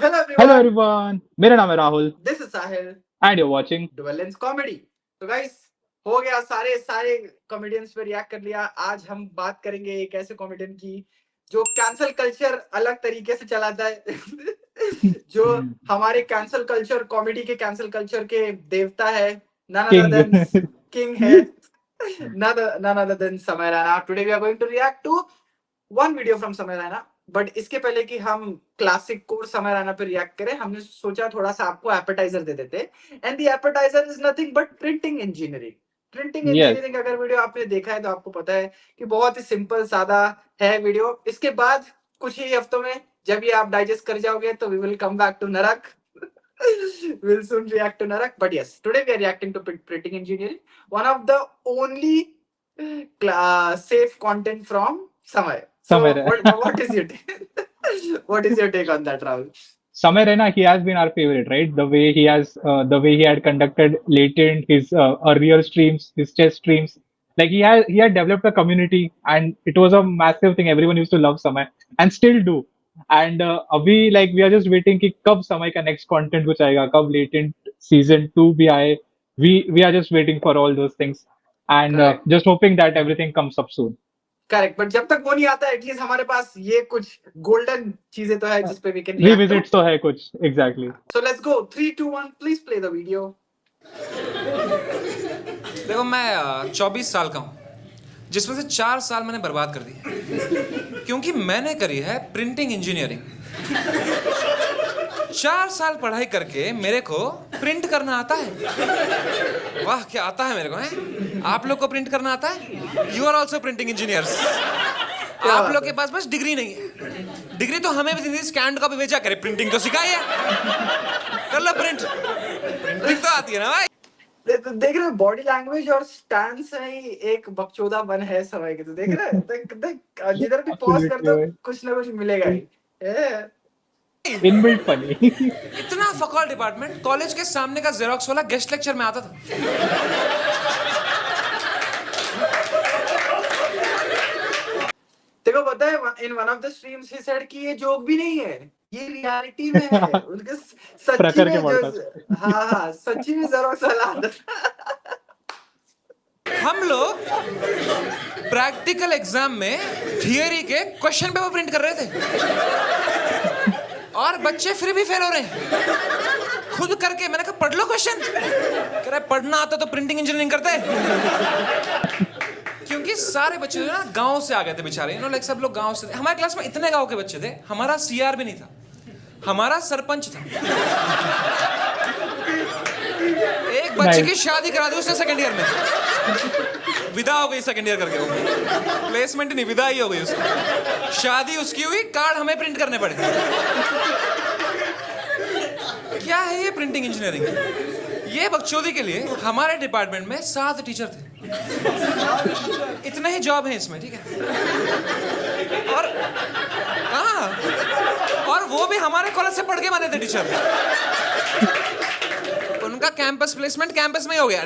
Hello Hello everyone, everyone, मेरा नाम है Rahul this is Sahil, and you're watching Dual Lens Comedy. तो guys हो गया, सारे सारे कॉमेडियंस पे रिएक्ट कर लिया। आज हम बात करेंगे एक ऐसे कॉमेडियन की जो कैंसल कल्चर अलग तरीके से चलाता है। जो हमारे कैंसल कल्चर, कॉमेडी के कैंसल कल्चर के देवता है, none other King. than king है, none other than Samay Rana. Today we are going to react to one video from Samay Rana. But इसके पहले कि हम क्लासिक कोर्स समय राना पे रिएक्ट करें, हमने सोचा थोड़ा सा आपको एपेटाइजर दे देते। And the appetiser is nothing but printing engineering. Printing Yes. Engineering अगर वीडियो आपने देखा है तो आपको पता है कि बहुत ही सिंपल सादा है वीडियो। इसके बाद कुछ ही हफ्तों में जब ये आप डाइजेस्ट कर जाओगे तो we will come back to नरक। we'll soon react to Narak. But yes, today we are reacting to printing engineering, one of the only safe content from Samay. So Samay Raina. what is your take? What is your take on that, Rahul? Samay Raina, he has been our favorite, right? The way he had conducted latent his earlier streams, his chess streams. Like he had developed a community, and it was a massive thing. Everyone used to love Samay, and still do. And we are just waiting कि कब समय का next content कुछ आएगा, कब latent season 2 भी आए. We are just waiting for all those things, and Correct. just hoping that everything comes up soon. Correct, but जब तक वो नहीं आता एटलीस्ट हमारे पास ये कुछ गोल्डन चीजें तो है जिसपे we can react to. Revisits तो है कुछ, exactly. So let's go, 3 2 1, please play the video. देखो मैं 24 साल का हूँ, जिसमें से 4 साल मैंने बर्बाद कर दिए क्योंकि मैंने करी है प्रिंटिंग इंजीनियरिंग। 4 साल पढ़ाई करके मेरे को प्रिंट करना आता है। वाह, क्या आता है मेरे को, है? आप लोग को प्रिंट करना आता है? You are also printing engineers. आप लोग के पास बस डिग्री नहीं है। डिग्री तो हमें भी स्कैन का भी भेजा करे, प्रिंटिंग तो सिखाई है। कर लो प्रिंट, प्रिंटिंग तो आती है ना भाई। देख रहे बॉडी लैंग्वेज और स्टैंस में ही एक बकचोदा बन है समय के। तो देख रहे देख जिधर भी पॉज कर दो कुछ ना कुछ मिलेगा ही। Inbuilt funny. इतना फकौल डिपार्टमेंट, कॉलेज के सामने का जेरोक्स वाला गेस्ट लेक्चर में आता था। देखो पता है in one of the streams he said कि ये जोक भी नहीं है, ये रियलिटी में है। उनके सच्ची प्रखर के में जो पॉडकास्ट। हाँ सच्ची में जेरोक्स वाला आता था। हम लोग प्रैक्टिकल एग्जाम में थियरी के क्वेश्चन पेपर प्रिंट कर रहे थे और बच्चे फिर भी फेल हो रहे हैं खुद करके। मैंने कहा पढ़ लो क्वेश्चन। कह रहा है पढ़ना आता तो प्रिंटिंग इंजीनियरिंग करते। क्योंकि सारे बच्चे जो ना गांव से आ गए थे बेचारे, यू नो लाइक सब लोग गांव से। हमारे क्लास में इतने गांव के बच्चे थे, हमारा सीआर भी नहीं था, हमारा सरपंच था। एक बच्चे की शादी करा दी उसने सेकंड ईयर में, विदा हो गई सेकंड ईयर करके। वो प्लेसमेंट नहीं, विदा ही हो गई उसकी। शादी उसकी हुई, कार्ड हमें प्रिंट करने पड़े। क्या है ये प्रिंटिंग इंजीनियरिंग? ये बकचोदी के लिए हमारे डिपार्टमेंट में 7 टीचर थे। इतने ही जॉब हैं इसमें, ठीक है? और हाँ, और वो भी हमारे कॉलेज से पढ़ के बने थे टीचर। उनका कैंपस प्लेसमेंट कैंपस में ही हो गया।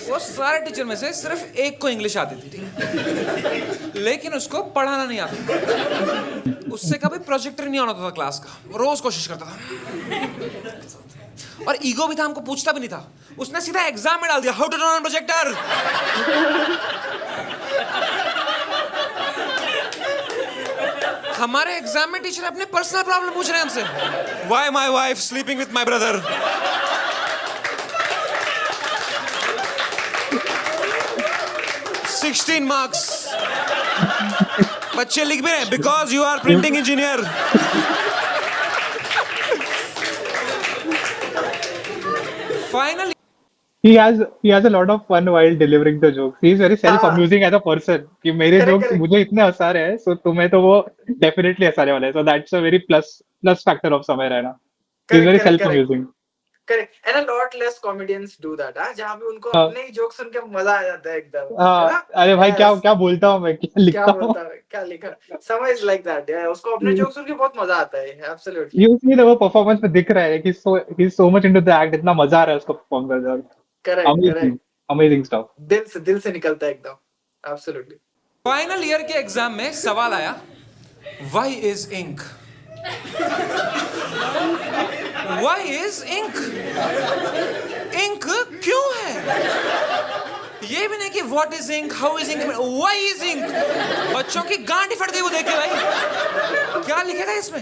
वो सारे टीचर में से सिर्फ एक को इंग्लिश आती थी, ठीक? लेकिन उसको पढ़ाना नहीं आता। उससे कभी प्रोजेक्टर नहीं होना था क्लास का, रोज कोशिश करता था। और ईगो भी था, हमको पूछता भी नहीं था। उसने सीधा एग्जाम में डाल दिया, how to run on projector. हमारे एग्जाम में टीचर अपने पर्सनल प्रॉब्लम पूछ रहे हैं हमसे। Why my wife sleeping with my brother. 16 marks. बच्चे लिख भी रहे हैं, because you are printing engineer. Finally He has a lot of fun while delivering the jokes. He is very self-amusing as a person. कि मेरे Correct, jokes correct. मुझे इतने हंसा रहे हैं, so तुम्हें तो वो definitely हंसाने वाला है. So that's a very plus factor of Samay Raina. He is very self-amusing. Correct, and a lot less comedians do that, जहां पे उनको हाँ. अपने ही जोक सुन के मजा आ जाता है एकदम, है हाँ, ना? अरे भाई क्या Yes. क्या बोलता हूँ मैं, क्या क्या लिखता हूँ. बोलता है, क्या लिखा। समय इज लाइक दैट, उसको अपने जोक सुन के बहुत मजा आता है। एब्सोल्युटली ये उसमें तो वो परफॉर्मेंस में दिख रहा है कि he's so much into the act. इतना मजा आ रहा है उसको परफॉर्म करते वक्त. Correct Amazing, correct, amazing stuff. दिल से निकलता है एकदम। एब्सोल्युटली। फाइनल ईयर के एग्जाम में सवाल आया, Why is ink? Why is ink? Ink क्यों है? ये भी नहीं कि what is ink, how is ink, why is ink? बच्चों की गांड ही फट गई वो देख के भाई। क्या लिखेगा इसमें?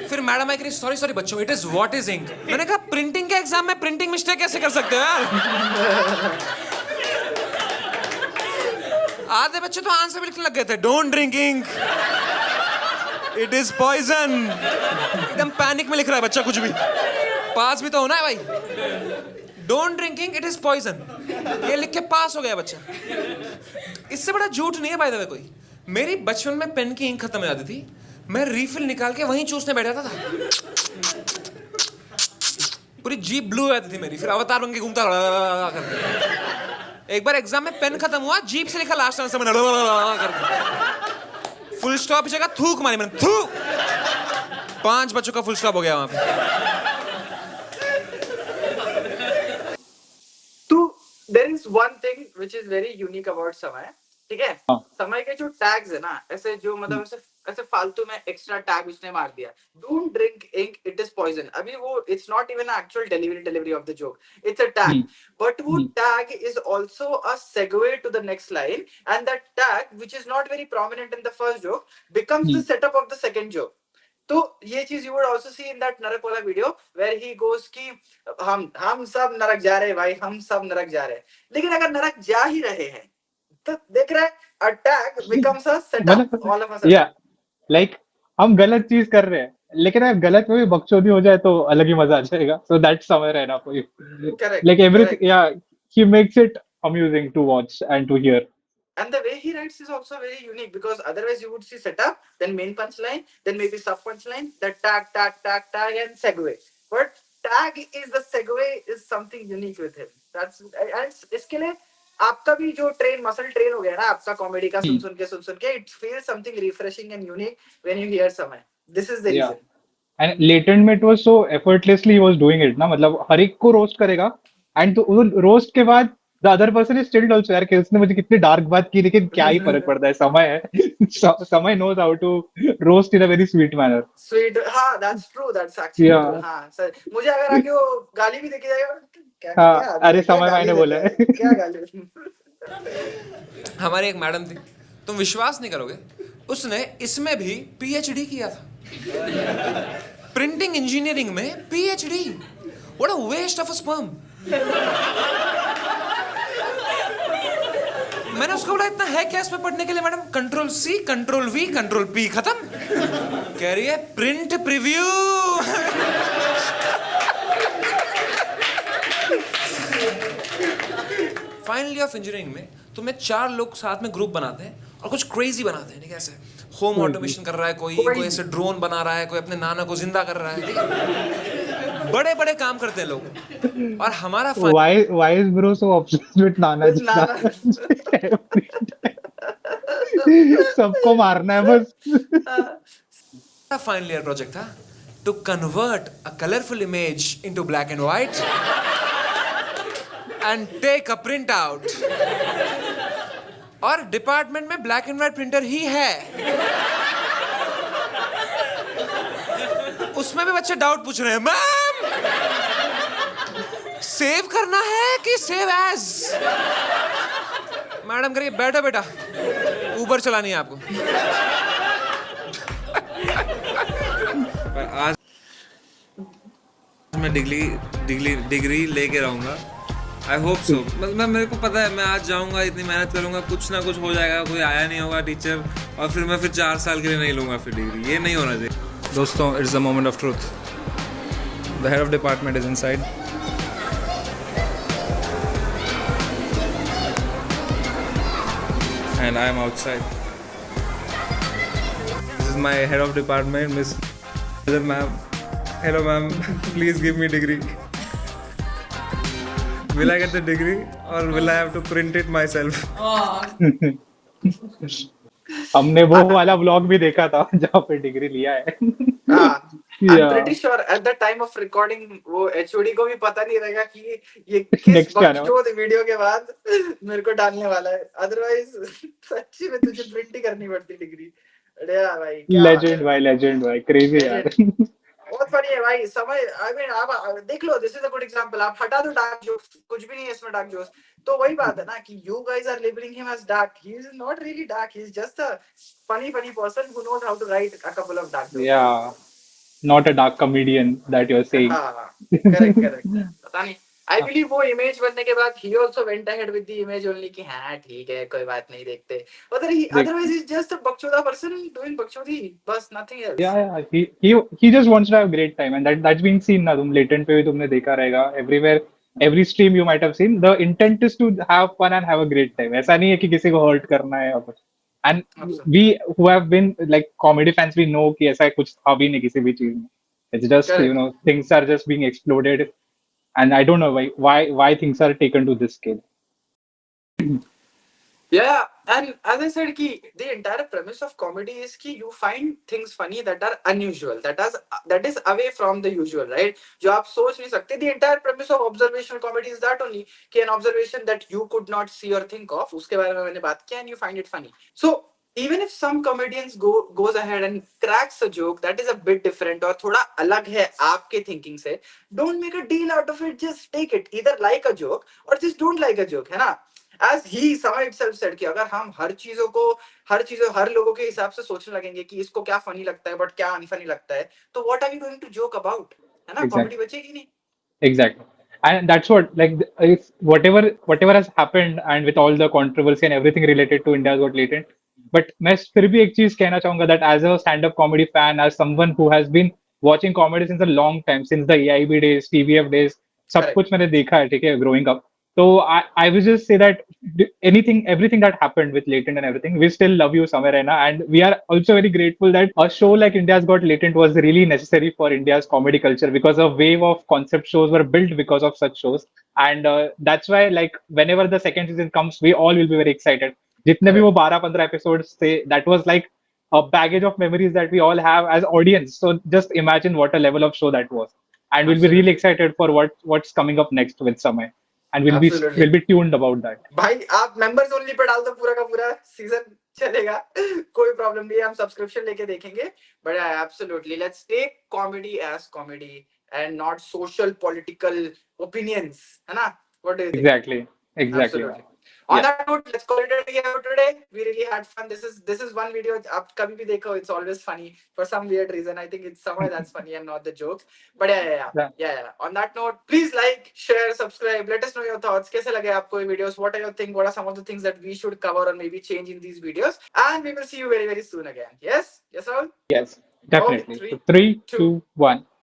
फिर मैडम आई कह रही सॉरी बच्चों, it is what is ink. मैंने कहा प्रिंटिंग के एग्जाम में प्रिंटिंग मिस्टेक कैसे कर सकते हो यार? आधे बच्चे तो आंसर भी लिखने लग गए थे, don't drink ink, it is poison. एकदम पैनिक में लिख रहा है बच्चा, कुछ भी पास भी तो होना है भाई। Don't drink ink, it is poison, ये लिख के पास हो गया बच्चा। इससे बड़ा झूठ नहीं है बाय द वे कोई। मेरी बचपन में पेन की इंक खत्म हो जाती थी, मैं रीफिल निकाल के वहीं चूसने बैठ जाता था, पूरी जीप ब्लू हो जाती थी मेरी, फिर अवतार बन के घूमता करके। एक बार एग्जाम में पेन खत्म हुआ, जीप से लिखा लास्ट आंसर मैंने करके, फुल स्टॉप जगह थूक मारी मैंने, थू। 5 बच्चों का फुल स्टॉप हो गया वहां पे। तो there is one thing which is very unique about समय, ठीक है? समय के जो टैग्स है ना, ऐसे जो मतलब ऐसे फालतू में एक्स्ट्रा टैग उसने मार दिया, don't drink ink, it is poison. अभी वो it's not even actual delivery of the joke, it's a tag, but वो tag is also a segue to the next line, and that tag which is not very prominent in the first joke becomes the setup of the second joke. तो ये चीज you would also see in that नरक वाला video where he गोस की हम सब नरक जा रहे हैं भाई, हम सब नरक जा रहे हैं। लेकिन अगर नरक जा ही रहे हैं तो देख रहे हैं attack becomes a setup all of a sudden. या लाइक हम गलत चीज कर रहे हैं, लेकिन अगर गलत में भी बकचोदी हो जाए तो अलग ही मजा आ जाएगा। So that's somewhere enough for you, Correct, like everything, correct. या ही makes it amusing to watch and to hear. And the way he writes is also very unique, because otherwise you would see setup, then main punchline, then maybe sub punchline, that tag and segue. But tag is the segue is something unique with him. That's and इसके लिए आपका भी जो muscle train हो गया ना आपका comedy का, सुन के it feels something refreshing and unique when you hear Samay. This is the reason. And Latent में it was so effortlessly he was doing it ना, मतलब हर एक को रोस्ट करेगा, एंड तो रोस्ट के बाद the other person is still also, यार कि उसने मुझे कितनी डार्क बात की, लेकिन क्या ही फर्क पड़ता है, समय है। Samay knows how to roast in a very sweet manner. Sweet, हाँ that's true, that's actually true. हाँ सर, मुझे अगर आके वो गाली भी देके जाएगा, क्या हाँ, अरे समय मैंने बोला है, क्या गाली। हमारी एक मैडम थी, तुम विश्वास नहीं करोगे, उसने इसमें भी पीएचडी किया था, प्रिंटिंग इंजीनियरिंग में PhD. What a waste of a sperm. मैंने उसको बोला इतना है क्या इसमें पढ़ने के लिए madam? Control C, control V, control P, खत्म। कह रही है print preview. Final year of engineering में तुम्हें 4 लोग साथ में ग्रुप बनाते हैं और कुछ क्रेजी बनाते हैं, ठीक है? ऐसे होम ऑटोमेशन कर रहा है कोई ऐसे ड्रोन बना रहा है, कोई अपने नाना को जिंदा कर रहा है, ठीक है? बड़े बड़े काम करते हैं लोग। और हमारा why is bro so obsessed with नाना जी? सबको मारना है बस। फाइनल ईयर प्रोजेक्ट था to convert a colourful image into black and white and take a print out. और डिपार्टमेंट में ब्लैक एंड व्हाइट प्रिंटर ही है। उसमें भी बच्चे डाउट पूछ रहे हैं, मैम सेव करना है कि सेव एज? मैडम करिए बैठो बेटा, ऊबर चलानी है आपको। आज मैं डिग्री लेके रहूंगा, आई होप सो। मतलब मेरे को पता है मैं आज जाऊंगा, इतनी मेहनत करूंगा, कुछ ना कुछ हो जाएगा, कोई आया नहीं होगा टीचर, और फिर मैं 4 साल के लिए नहीं लूंगा फिर डिग्री। ये नहीं होना चाहिए दोस्तों। It's the moment of truth. The head of department is inside and I am outside. This is my head of department, Miss Ma'am. Hello ma'am, please give me degree. Will I get the degree or will I have to print it myself? हमने वो वाला vlog भी देखा था जहाँ पे degree लिया है। I'm pretty sure at the time of recording वो HOD को भी पता नहीं रहेगा कि ये किस बकचोद वीडियो के बाद मेरे को डालने वाला है। Otherwise सच्ची में तुझे प्रिंट ही करनी पड़ती डिग्री। बढ़िया भाई, क्या बात है। legend भाई, crazy यार. Legend. बहुत फनी है भाई, समय आई मीन आप देख लो, this is a good example. आप हटा दो डार्क जोक्स, कुछ भी नहीं है इसमें डार्क जोक्स, तो वही बात है ना कि you guys are labelling him as dark, he is not really dark, he is just a funny person who knows how to write a couple of dark jokes. Yeah, not a dark comedian that you're saying. हाँ, correct correct. पता नहीं, I believe वो image बनने के बाद ही also went ahead with the image only कि हाँ ठीक है कोई बात नहीं, देखते। Like, otherwise is just a बकचोदा पर्सन डूइंग बकचोदी, बस nothing else. yeah, he just wants to have a great time, and that's been seen ना, तुम latent पे भी तुमने देखा रहेगा, everywhere, every stream you might have seen, the intent is to have fun and have a great time. ऐसा नहीं है कि किसी को hurt करना है या कुछ. And we who have been like comedy fans, we know कि ऐसा कुछ था भी नहीं किसी भी चीज में. It's just, correct. things are just being exploded, and I don't know why things are taken to this scale. Yeah, and as I said, ki the entire premise of comedy is ki you find things funny that are unusual, that is away from the usual, right? जो आप सोच नहीं सकते. The entire premise of observational comedy is that only कि an observation that you could not see or think of, उसके बारे में मैंने बात किया, and you find it funny. So even if some comedians goes ahead and cracks a joke that is a bit different और थोड़ा अलग है आपके thinking से, don't make a deal out of it. Just take it, either like a joke or just don't like a joke, है ना? As he समय itself said कि अगर हम हर लोगों के हिसाब से सोचने लगेंगे कि इसको क्या फनी लगता है बट क्या अनफनी लगता है, तो what are we going to joke about, है ना? Comedy Exactly. बचेगी नहीं. Exactly. And that's what, like, if whatever has happened, and with all the controversy and everything related to India's Got Latent, but मैं फिर भी एक चीज कहना चाहूंगा, that as a stand-up comedy fan, as someone who has been watching comedy since a long time, since the AIB days, TVF days, सब Correct. कुछ मैंने देखा है, ठीक है, growing up. So I will just say that everything that happened with Latent and everything, we still love you, Samir Raina, and we are also very grateful that a show like India's Got Latent was really necessary for India's comedy culture, because a wave of concept shows were built because of such shows, and that's why, like, whenever the second season comes, we all will be very excited. जितने भी वो Correct. 12-15 episodes थे, that was like a baggage of memories that we all have as audience. So just imagine what a level of show that was, and we'll be really Absolutely. excited for what's coming up next with Samay, and we'll Absolutely. be tuned about that. भाई आप members only pay डाल दो, पूरा का पूरा season चलेगा, कोई problem नहीं है, हम सब्सक्रिप्शन लेके देखेंगे. But absolutely let's take comedy as comedy and not social political opinions, है ना? What do you think? Exactly, Absolutely. man. On Yeah. that note, let's call it a day out today. We really had fun. This is one video आप कभी भी देखो, it's always funny for some weird reason. I think it's somewhere that's funny and not the jokes. But yeah. On that note, please like, share, subscribe. Let us know your thoughts. कैसे लगे आपको ये videos? What are your think? What are some of the things that we should cover or maybe change in these videos? And we will see you very very soon again. Yes, Rahul. Yes, Okay, definitely. So three, three, two. two, one.